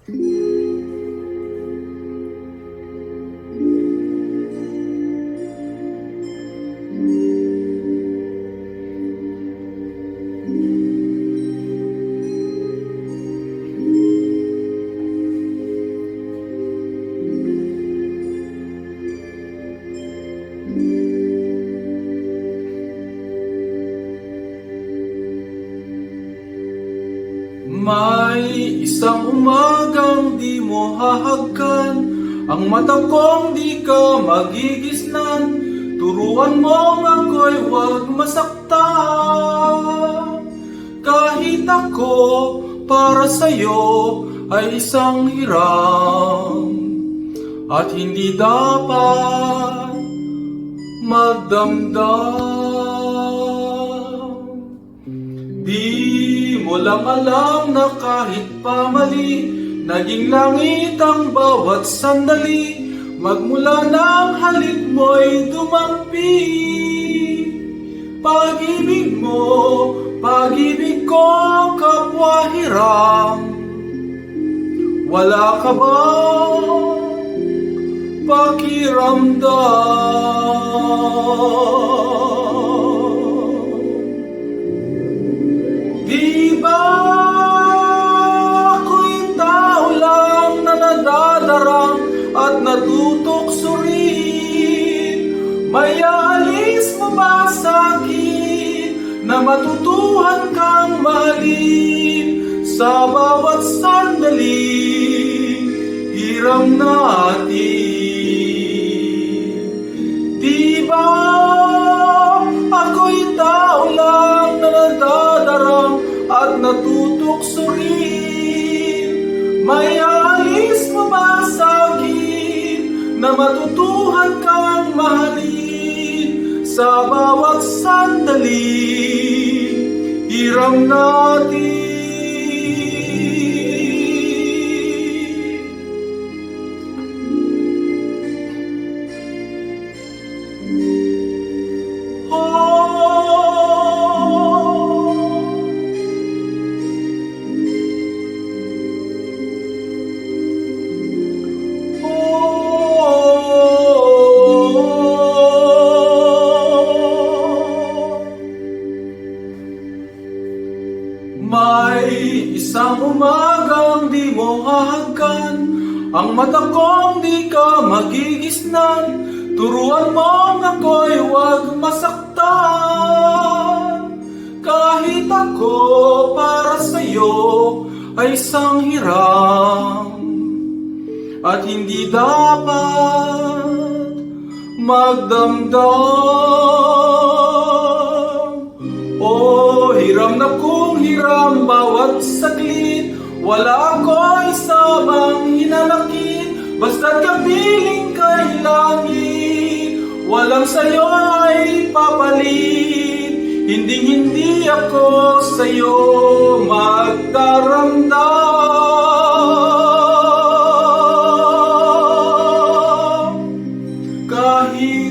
May isang umagang di mo hahagkan, ang mata kong di ka magigisnan. Turuan mo ako'y huwag masaktan. Kahit ako para sa'yo ay isang hiram, at hindi dapat magdamdam. Di mo lang alam na kahit pamali, naging langit ang bawat sandali. Magmula ng halik mo'y dumampi. Pag-ibig mo, pag-ibig ko, kapwa hiram. Wala ka ba pakiramdam? Di ba ako'y tao lang na nadadarang at natutoksorin? May aalis mo ba sa'kin na matutuhan kang mahalin sa bawat sandali hiram natin? Di ba ako'y tao lang na nadadarang at natutoksorin? May aalis mo ba sa'kin na matutuhan kang mahalin sa bawat sandali hiram natin? May isang umagang di mo hahagkan, ang mata kong di ka magigisnan. Turuan mo ako'y huwag masaktan. Kahit ako para sa'yo ay isang hiram, at hindi dapat magdamdam. Oh, hiram na kung hiram bawat saglit. Wala ako'y sabang hinanakit, basta't kapiling kay langit. Walang sa'yo ay papalit, hindi ako sa'yo magdaramdam. Kahit